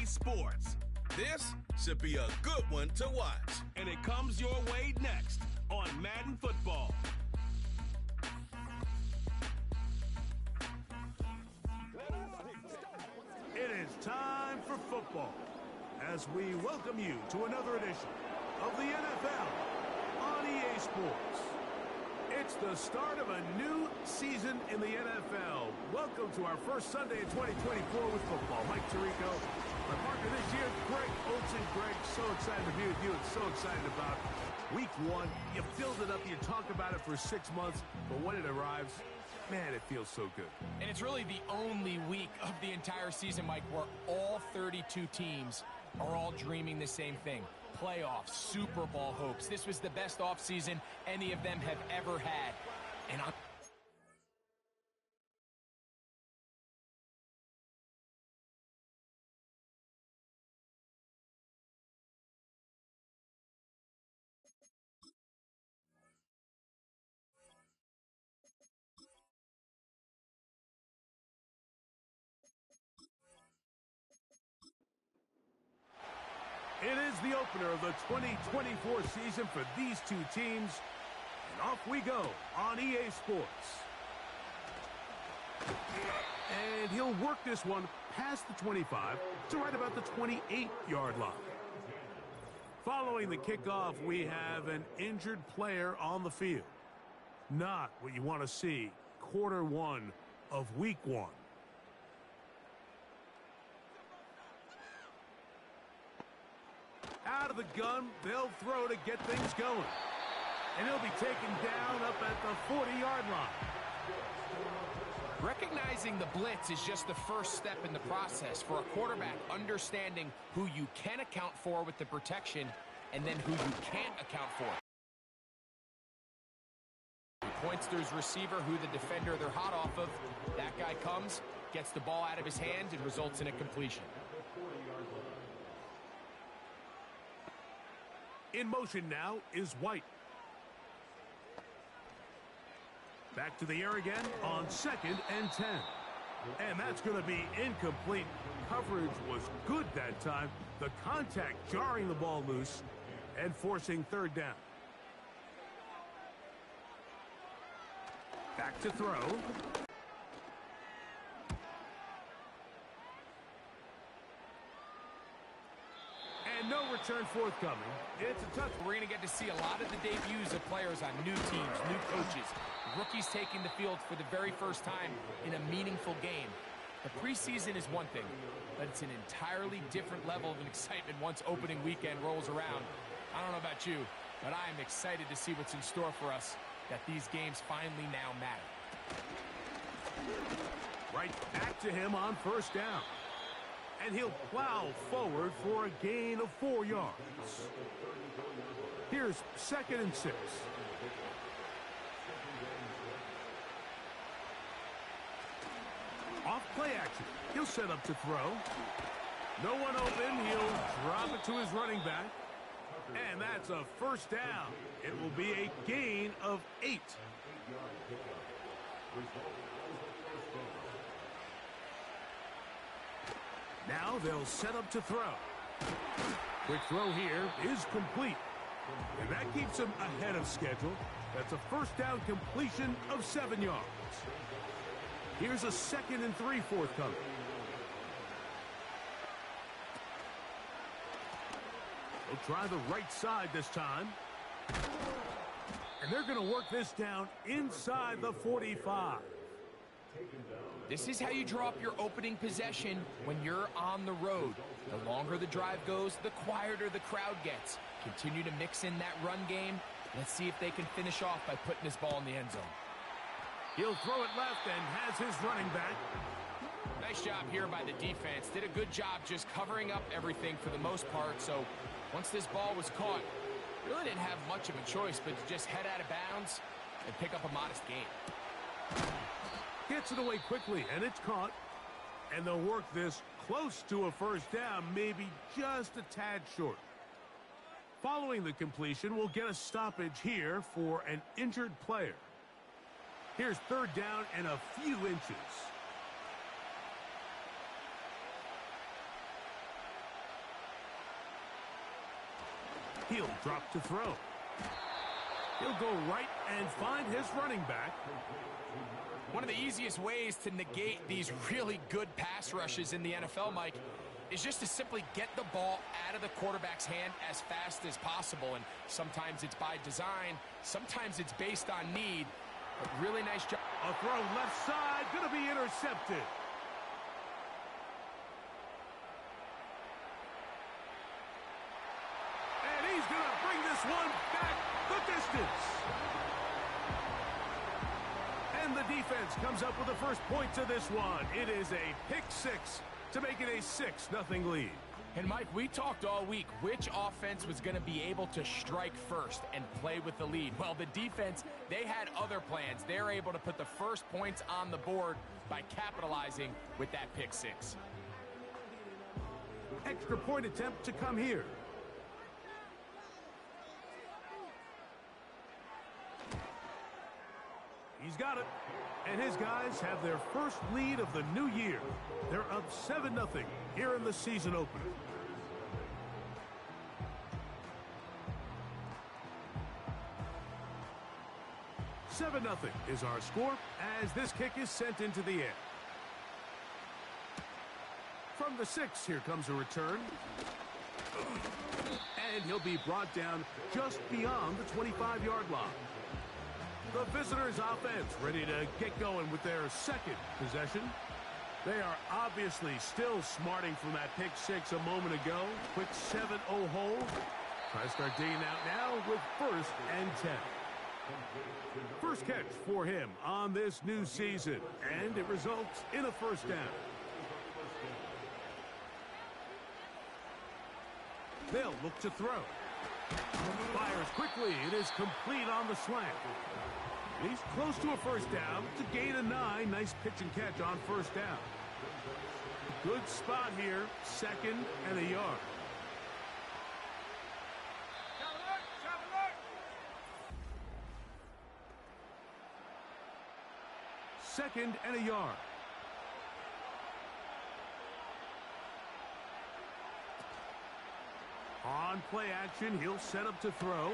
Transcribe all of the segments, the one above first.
Sports. This should be a good one to watch. And it comes your way next on Madden Football. It is time for football as we welcome you to another edition of the NFL on EA Sports. It's the start of a new season in the NFL. Welcome to our first Sunday in 2024 with football. Mike Tirico, my partner this year, Greg Olsen. Greg, so excited to be with you and so excited about week one. You build it up, you talk about it for 6 months, but when it arrives, man, it feels so good. And it's really the only week of the entire season, Mike, where all 32 teams are all dreaming the same thing. Playoffs, Super Bowl hopes. This was the best offseason any of them have ever had. And It is the opener of the 2024 season for these two teams. And off we go on EA Sports. And he'll work this one past the 25 to right about the 28-yard line. Following the kickoff, we have an injured player on the field. Not what you want to see quarter one of week one. Out of the gun, they'll throw to get things going. And he'll be taken down up at the 40-yard line. recognizing the blitz is just the first step in the process for a quarterback, understanding who you can account for with the protection and then who you can't account for. He points to his receiver, who the defender they're hot off of. That guy comes, gets the ball out of his hand, and results in a completion. In motion now is White. Back to the air again on 2nd and 10. And that's going to be incomplete. Coverage was good that time. The contact jarring the ball loose and forcing 3rd down. Back to throw. And no return forthcoming. It's a touch. We're going to get to see a lot of the debuts of players on new teams, new coaches, rookies taking the field for the very first time in a meaningful game. The preseason is one thing, but it's an entirely different level of excitement once opening weekend rolls around. I don't know about you, but I am excited to see what's in store for us, that these games finally now matter. Right back to him on 1st down. And he'll plow forward for a gain of 4 yards. Here's 2nd and 6. Off play action. He'll set up to throw. No one open. He'll drop it to his running back. And that's a 1st down. It will be a gain of 8. Now they'll set up to throw. Quick throw here is complete. And that keeps him ahead of schedule. That's a 1st down completion of 7 yards. Here's a 2nd and 3 forthcoming. They'll try the right side this time. And they're going to work this down inside the 45. This is how you draw up your opening possession when you're on the road. The longer the drive goes, the quieter the crowd gets. Continue to mix in that run game. Let's see if they can finish off by putting this ball in the end zone. He'll throw it left and has his running back. Nice job here by the defense. Did a good job just covering up everything for the most part. So once this ball was caught, really didn't have much of a choice but to just head out of bounds and pick up a modest gain. Gets it away quickly, and it's caught. And they'll work this close to a 1st down, maybe just a tad short. Following the completion, we'll get a stoppage here for an injured player. Here's 3rd down and a few inches. He'll drop to throw. He'll go right and find his running back. One of the easiest ways to negate these really good pass rushes in the NFL, Mike, is just to simply get the ball out of the quarterback's hand as fast as possible. And sometimes it's by design, sometimes it's based on need. But really nice job. A throw left side, going to be intercepted. And he's going to bring this one back the distance. And the defense comes up with the first point to this one. It is a pick six to make it a 6-0 lead. And Mike, we talked all week which offense was going to be able to strike first and play with the lead. Well, the defense, they had other plans. They're able to put the first points on the board by capitalizing with that pick six. Extra point attempt to come here. He's got it. And his guys have their first lead of the new year. They're up 7-0 here in the season opener. $7-0 is our score as this kick is sent into the air. From the 6, here comes a return. And he'll be brought down just beyond the 25-yard line. The visitors' offense ready to get going with their second possession. They are obviously still smarting from that pick six a moment ago. Quick 7-0 hold. Try to start digging out now with 1st and 10. First catch for him on this new season, and it results in a first down. They'll look to throw. Fires quickly. It is complete on the slant. He's close to a first down to gain a 9. Nice pitch and catch on first down. Good spot here. 2nd and a yard. Second and a yard. On play action, he'll set up to throw.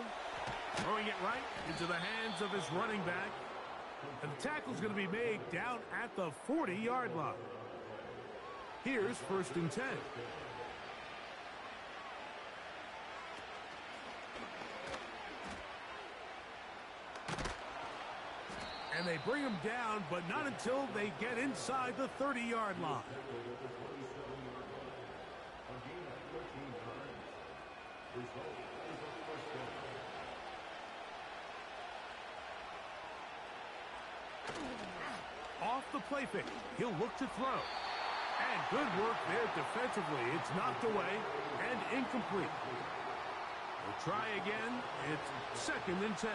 Throwing it right into the hands of his running back. And the tackle's going to be made down at the 40-yard line. Here's 1st and 10. And they bring him down, but not until they get inside the 30-yard line. Off the play fake, he'll look to throw. And good work there defensively. It's knocked away and incomplete. We'll try again. It's 2nd and 10.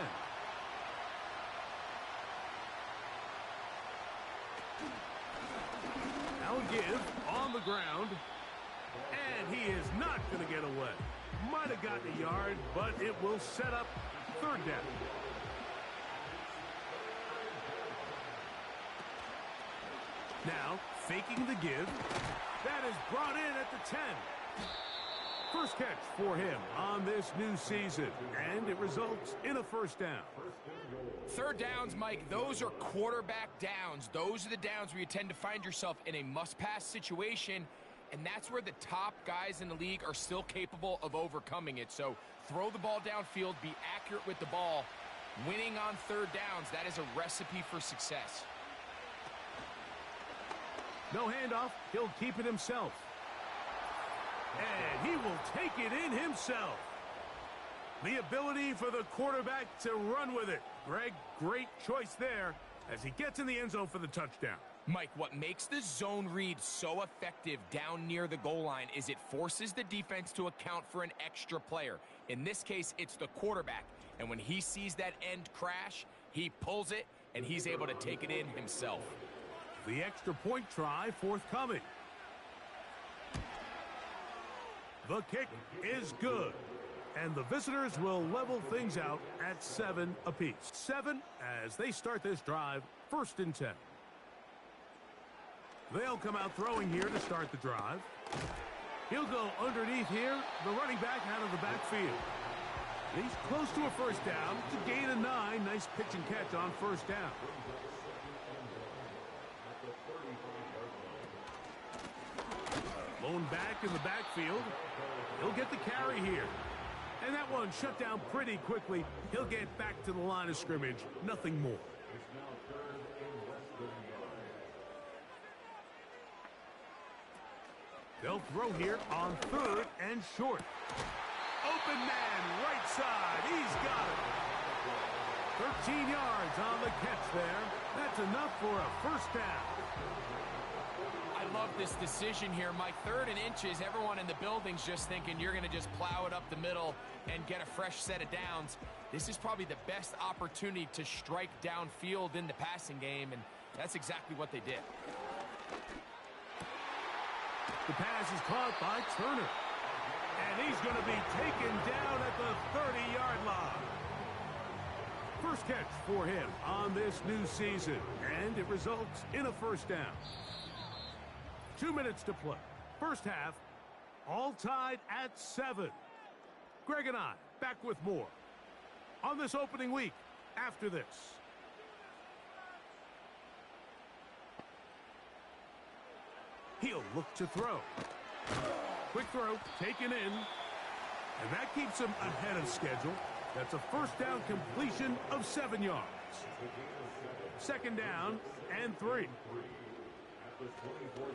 Now a give on the ground. And he is not going to get away. Might have gotten a yard, but it will set up 3rd down. Now, faking the give. That is brought in at the 10. First catch for him on this new season, and it results in a first down. 3rd downs, Mike, those are quarterback downs. Those are the downs where you tend to find yourself in a must-pass situation, and that's where the top guys in the league are still capable of overcoming it. So throw the ball downfield, be accurate with the ball. Winning on 3rd downs, that is a recipe for success. No handoff. He'll keep it himself. And he will take it in himself. The ability for the quarterback to run with it. Greg, great choice there as he gets in the end zone for the touchdown. Mike, what makes the zone read so effective down near the goal line is it forces the defense to account for an extra player. In this case, it's the quarterback. And when he sees that end crash, he pulls it, and he's able to take it in himself. The extra point try forthcoming. The kick is good. And the visitors will level things out at 7 apiece. 7 as they start this drive, 1st and 10. They'll come out throwing here to start the drive. He'll go underneath here, the running back out of the backfield. He's close to a first down. It's a gain of 9. Nice pitch and catch on first down. Blown back in the backfield. He'll get the carry here. And that one shut down pretty quickly. He'll get back to the line of scrimmage. Nothing more. They'll throw here on 3rd and short. Open man, right side. He's got it. 13 yards on the catch there. That's enough for a first down. I love this decision here, Mike. 3rd and inches. Everyone in the building's just thinking you're going to just plow it up the middle and get a fresh set of downs. This is probably the best opportunity to strike downfield in the passing game, and that's exactly what they did. The pass is caught by Turner. And he's going to be taken down at the 30-yard line. First catch for him on this new season. And it results in a first down. 2 minutes to play. First half, all tied at 7. Greg and I back with more on this opening week after this. He'll look to throw. Quick throw, taken in. And that keeps him ahead of schedule. That's a first down completion of 7 yards. Second down and 3.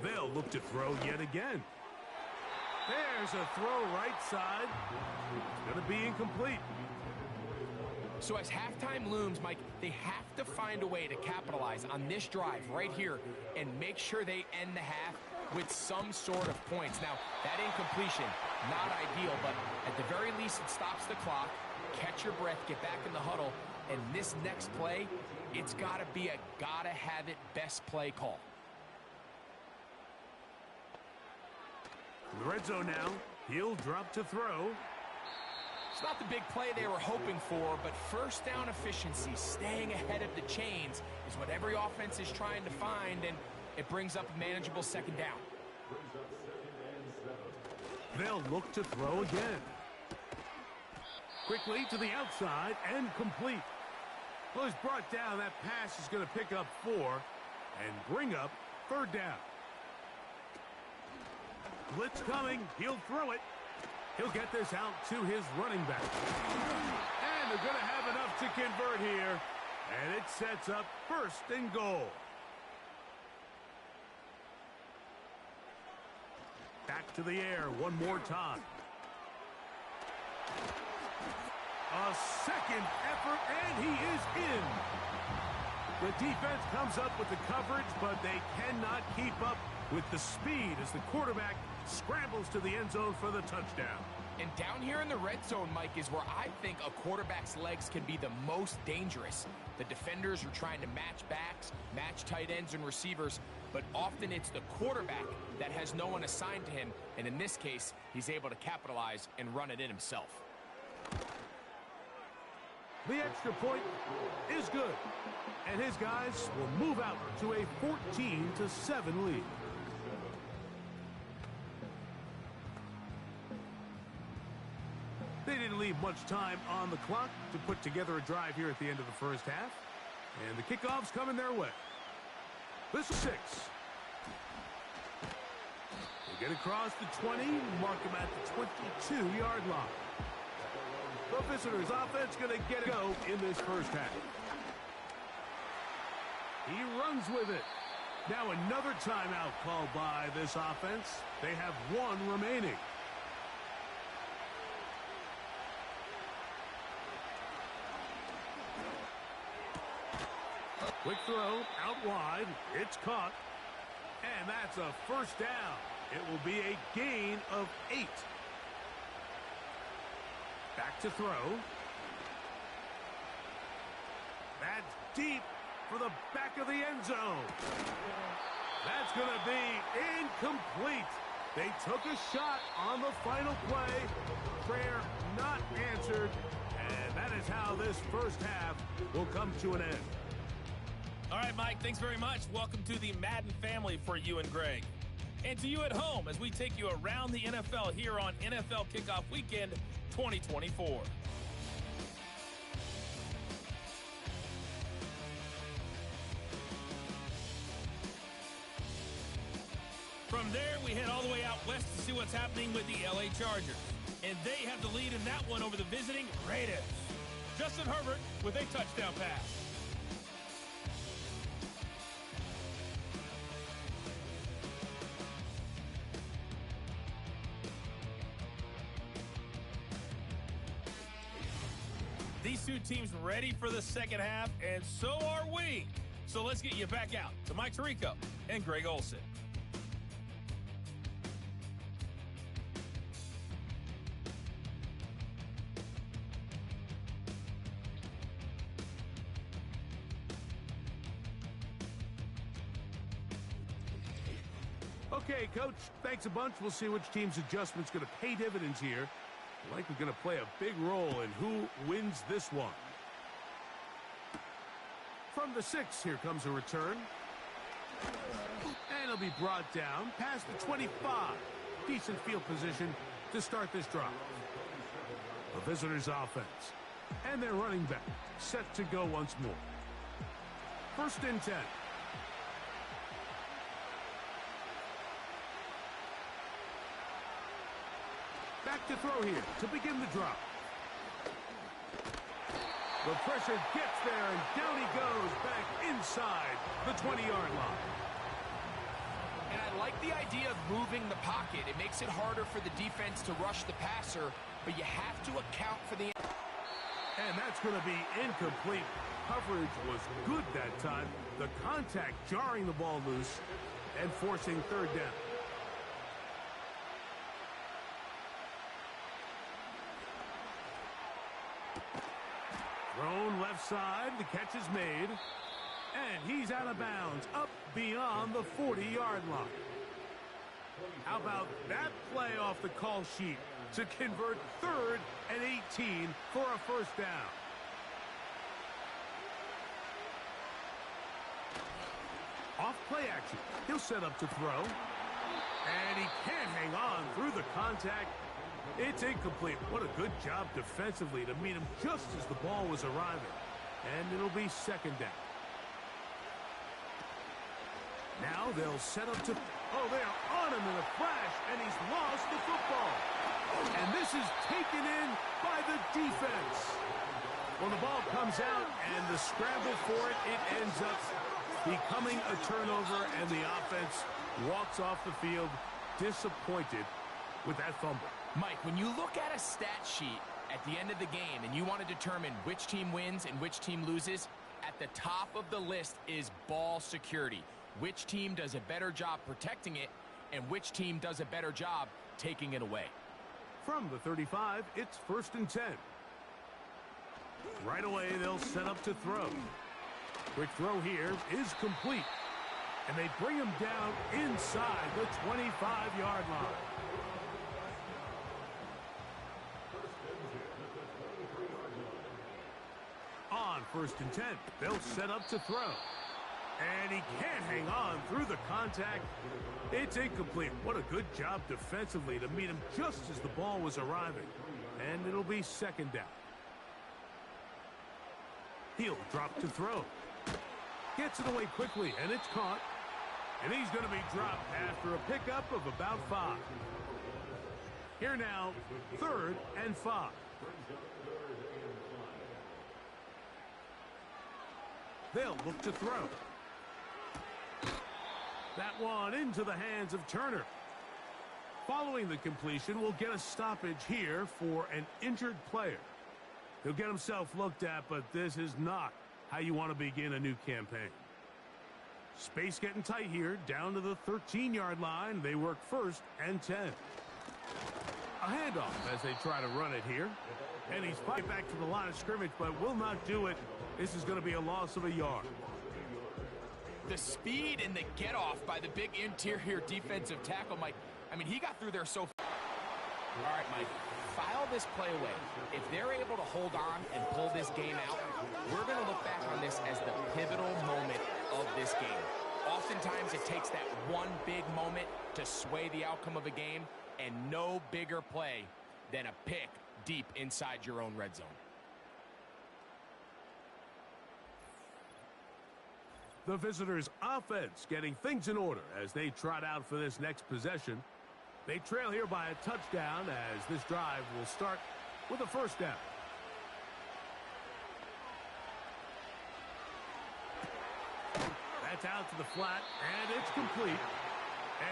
They'll look to throw yet again. There's a throw right side. It's going to be incomplete. So as halftime looms, Mike, they have to find a way to capitalize on this drive right here and make sure they end the half with some sort of points. Now, that incompletion, not ideal, but at the very least, it stops the clock. Catch your breath, get back in the huddle, and this next play, it's got to be a gotta-have-it best play call. In the red zone now, he'll drop to throw. It's not the big play they were hoping for, but first down efficiency, staying ahead of the chains, is what every offense is trying to find, and it brings up a manageable second down. They'll look to throw again. Quickly to the outside and complete. Well, he's brought down. That pass is going to pick up 4 and bring up 3rd down. Blitz coming. He'll throw it. He'll get this out to his running back. And they're going to have enough to convert here. And it sets up 1st and goal. Back to the air one more time. A second effort, and he is in. The defense comes up with the coverage, but they cannot keep up with the speed as the quarterback scrambles to the end zone for the touchdown. And down here in the red zone, Mike, is where I think a quarterback's legs can be the most dangerous. The defenders are trying to match backs, match tight ends and receivers, but often it's the quarterback that has no one assigned to him, and in this case, he's able to capitalize and run it in himself. The extra point is good, and his guys will move out to a 14-7 lead. They didn't leave much time on the clock to put together a drive here at the end of the first half, and the kickoff's coming their way. This is 6. They get across the 20, mark them at the 22-yard line. The visitors' offense going to get a go in this first half. He runs with it. Now another timeout called by this offense. They have 1 remaining. Quick throw out wide. It's caught. And that's a first down. It will be a gain of 8. Back to throw. That's deep for the back of the end zone. That's going to be incomplete. They took a shot on the final play. Prayer not answered. And that is how this first half will come to an end. All right, Mike, thanks very much. Welcome to the Madden family for you and Greg. And to you at home as we take you around the NFL here on NFL Kickoff Weekend 2024. From there, we head all the way out west to see what's happening with the LA Chargers. And they have the lead in that one over the visiting Raiders. Justin Herbert with a touchdown pass. These two teams ready for the second half, and so are we. So let's get you back out to Mike Tirico and Greg Olsen. Okay, Coach, thanks a bunch. We'll see which team's adjustment's going to pay dividends here. Likely going to play a big role in who wins this one. From the 6, here comes a return. And it'll be brought down past the 25. Decent field position to start this drive. The visitors' offense. And their running back set to go once more. 1st and 10. Back to throw here to begin the drop. The pressure gets there, and down he goes back inside the 20-yard line. And I like the idea of moving the pocket. It makes it harder for the defense to rush the passer, but you have to account for the... And that's going to be incomplete. Coverage was good that time. The contact jarring the ball loose and forcing 3rd down. Thrown left side, the catch is made, and he's out of bounds, up beyond the 40-yard line. How about that play off the call sheet to convert 3rd and 18 for a 1st down? Off play action, he'll set up to throw, and he can't hang on through the contact. It's incomplete. What a good job defensively to meet him just as the ball was arriving. And it'll be 2nd down. Now they'll set up to... Oh, they're on him in a flash, and he's lost the football. And this is taken in by the defense. When the ball comes out and the scramble for it, it ends up becoming a turnover, and the offense walks off the field disappointed with that fumble. Mike, when you look at a stat sheet at the end of the game and you want to determine which team wins and which team loses, at the top of the list is ball security. Which team does a better job protecting it and which team does a better job taking it away. From the 35, it's 1st and 10. Right away, they'll set up to throw. Quick throw here is complete. And they bring him down inside the 25-yard line. On 1st and 10, they'll set up to throw. And he can't hang on through the contact. It's incomplete. What a good job defensively to meet him just as the ball was arriving. And it'll be 2nd down. He'll drop to throw. Gets it away quickly, and it's caught. And he's going to be dropped after a pickup of about 5. Here now, 3rd and 5. They'll look to throw. That one into the hands of Turner. Following the completion, we'll get a stoppage here for an injured player. He'll get himself looked at, but this is not how you want to begin a new campaign. Space getting tight here, down to the 13-yard line. They work 1st and 10. A handoff as they try to run it here. And he's fighting back to the line of scrimmage, but will not do it. This is going to be a loss of a yard. The speed and the get-off by the big interior defensive tackle, Mike. I mean, he got through there so far. All right, Mike, file this play away. If they're able to hold on and pull this game out, we're going to look back on this as the pivotal moment of this game. Oftentimes, it takes that one big moment to sway the outcome of a game, and no bigger play than a pick deep inside your own red zone. The visitors' offense getting things in order as they trot out for this next possession. They trail here by a touchdown as this drive will start with a first down. That's out to the flat, and it's complete.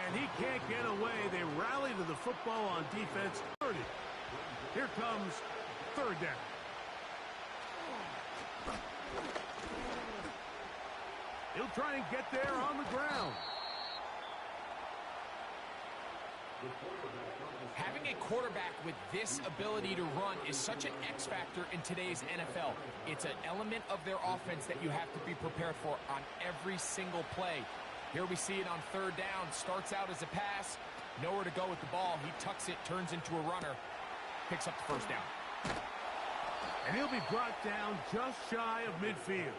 And he can't get away. They rally to the football on defense. 30. Here comes third down. He'll try and get there on the ground. Having a quarterback with this ability to run is such an X factor in today's NFL. It's an element of their offense that you have to be prepared for on every single play. Here we see it on third down. Starts out as a pass. Nowhere to go with the ball. He tucks it, turns into a runner. Picks up the first down. And he'll be brought down just shy of midfield.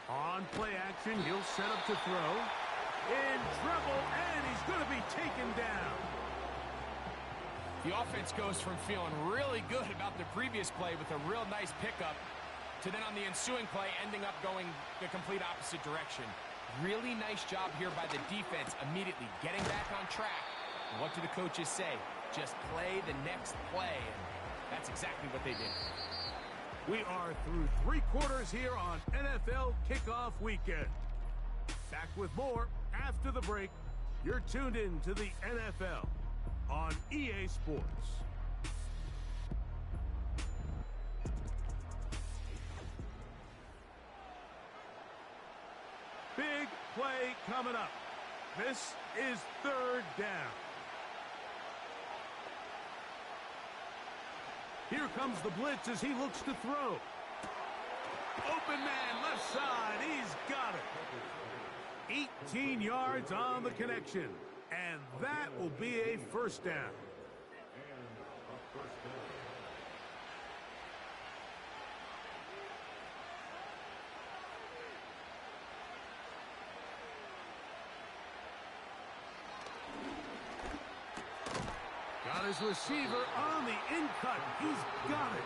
On play action, he'll set up to throw. In trouble, and he's going to be taken down. The offense goes from feeling really good about the previous play with a real nice pickup to then on the ensuing play ending up going the complete opposite direction. Really nice job here by the defense immediately getting back on track. And what do the coaches say? Just play the next play, and that's exactly what they did. We are through 3 quarters here on NFL Kickoff Weekend. Back with more after the break. You're tuned in to the NFL on EA Sports. Big play coming up. This is third down. Here comes the blitz as he looks to throw. Open man, left side. He's got it. 18 yards on the connection. And that will be a first down. Got his receiver on the in cut. He's got it.